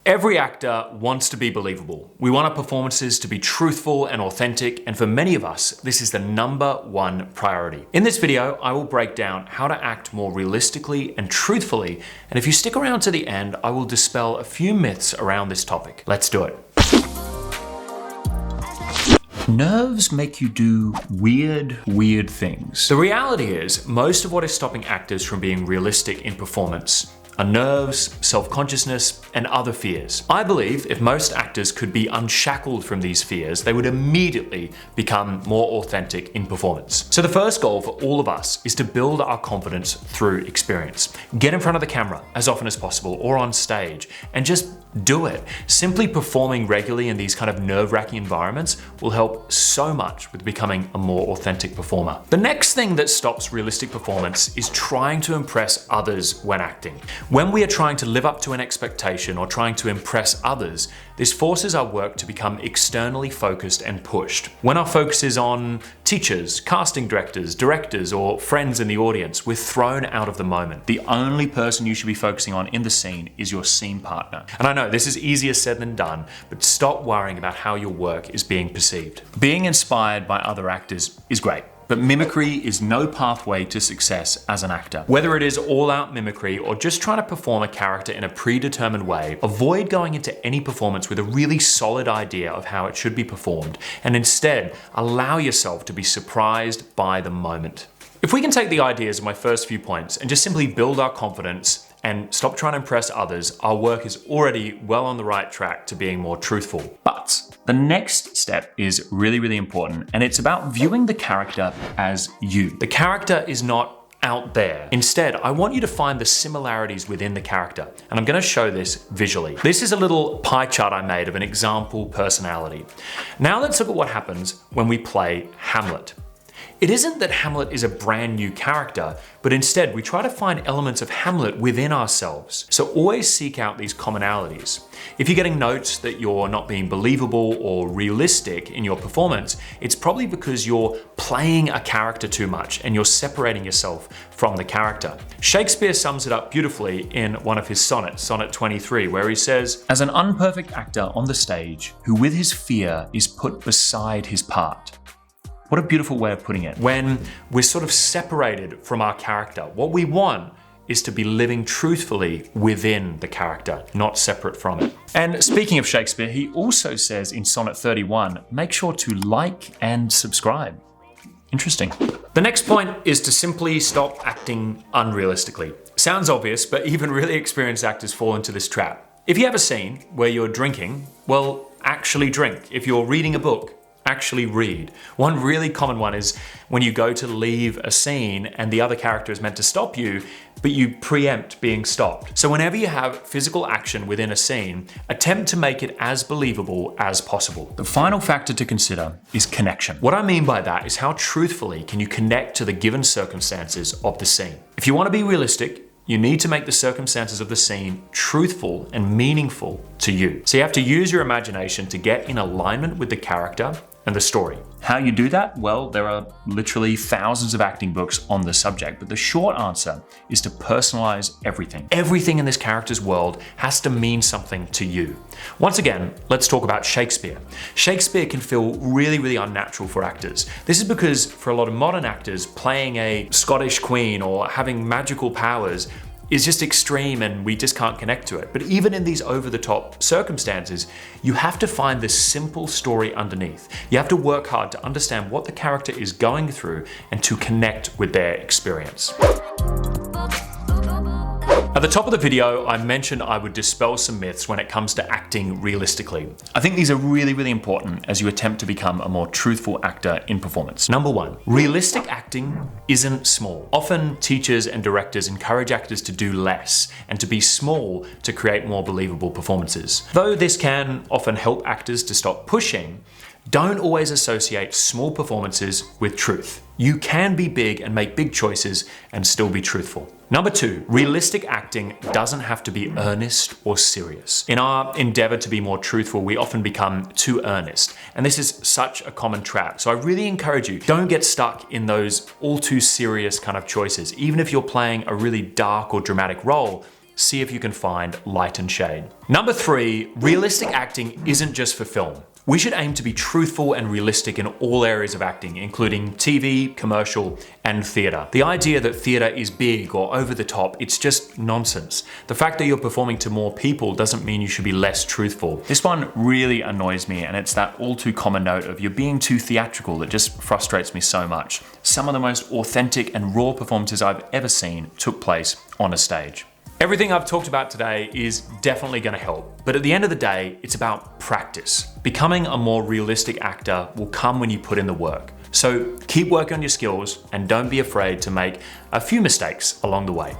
Every actor wants to be believable. We want our performances to be truthful and authentic, and for many of us, this is the #1 priority. In this video, I will break down how to act more realistically and truthfully, and if you stick around to the end, I will dispel a few myths around this topic. Let's do it. Nerves make you do weird things. The reality is, most of what is stopping actors from being realistic in performance are nerves, self-consciousness, and other fears. I believe if most actors could be unshackled from these fears, they would immediately become more authentic in performance. So the first goal for all of us is to build our confidence through experience. Get in front of the camera as often as possible or on stage and just do it. Simply performing regularly in these kind of nerve-wracking environments will help so much with becoming a more authentic performer. The next thing that stops realistic performance is trying to impress others when acting. When we are trying to live up to an expectation or trying to impress others, this forces our work to become externally focused and pushed. When our focus is on teachers, casting directors, or friends in the audience, we're thrown out of the moment. The only person you should be focusing on in the scene is your scene partner. And I know this is easier said than done, but stop worrying about how your work is being perceived. Being inspired by other actors is great, but mimicry is no pathway to success as an actor. Whether it is all-out mimicry or just trying to perform a character in a predetermined way, avoid going into any performance with a really solid idea of how it should be performed, and instead allow yourself to be surprised by the moment. If we can take the ideas of my first few points and just simply build our confidence and stop trying to impress others, our work is already well on the right track to being more truthful. But the next step is really important, and it's about viewing the character as you. The character is not out there. Instead, I want you to find the similarities within the character, and I'm going to show this visually. This is a little pie chart I made of an example personality. Now let's look at what happens when we play Hamlet. It isn't that Hamlet is a brand new character, but instead we try to find elements of Hamlet within ourselves. So always seek out these commonalities. If you're getting notes that you're not being believable or realistic in your performance, it's probably because you're playing a character too much and you're separating yourself from the character. Shakespeare sums it up beautifully in one of his sonnets, Sonnet 23, where he says, "As an unperfect actor on the stage, who with his fear is put beside his part." What a beautiful way of putting it. When we're sort of separated from our character, what we want is to be living truthfully within the character, not separate from it. And speaking of Shakespeare, he also says in Sonnet 31, make sure to like and subscribe. Interesting. The next point is to simply stop acting unrealistically. Sounds obvious, but even really experienced actors fall into this trap. If you have a scene where you're drinking, well, actually drink. If you're reading a book, actually read. One really common one is when you go to leave a scene and the other character is meant to stop you, but you preempt being stopped. So whenever you have physical action within a scene, attempt to make it as believable as possible. The final factor to consider is connection. What I mean by that is how truthfully can you connect to the given circumstances of the scene. If you want to be realistic, you need to make the circumstances of the scene truthful and meaningful to you. So you have to use your imagination to get in alignment with the character and the story. How you do that? Well, there are literally thousands of acting books on the subject, but the short answer is to personalize everything. Everything in this character's world has to mean something to you. Once again, let's talk about Shakespeare. Shakespeare can feel really unnatural for actors. This is because for a lot of modern actors, playing a Scottish queen or having magical powers is just extreme and we just can't connect to it. But even in these over-the-top circumstances, you have to find this simple story underneath. You have to work hard to understand what the character is going through and to connect with their experience. At the top of the video, I mentioned I would dispel some myths when it comes to acting realistically. I think these are really important as you attempt to become a more truthful actor in performance. Number one, realistic acting isn't small. Often teachers and directors encourage actors to do less and to be small to create more believable performances. Though this can often help actors to stop pushing, don't always associate small performances with truth. You can be big and make big choices and still be truthful. Number two, realistic acting doesn't have to be earnest or serious. In our endeavor to be more truthful, we often become too earnest. And this is such a common trap. So I really encourage you, don't get stuck in those all too serious kind of choices. Even if you're playing a really dark or dramatic role, see if you can find light and shade. Number 3, realistic acting isn't just for film. We should aim to be truthful and realistic in all areas of acting, including TV, commercial, and theater. The idea that theater is big or over the top, it's just nonsense. The fact that you're performing to more people doesn't mean you should be less truthful. This one really annoys me, and it's that all too common note of you're being too theatrical that just frustrates me so much. Some of the most authentic and raw performances I've ever seen took place on a stage. Everything I've talked about today is definitely going to help, but at the end of the day, it's about practice. Becoming a more realistic actor will come when you put in the work. So keep working on your skills and don't be afraid to make a few mistakes along the way.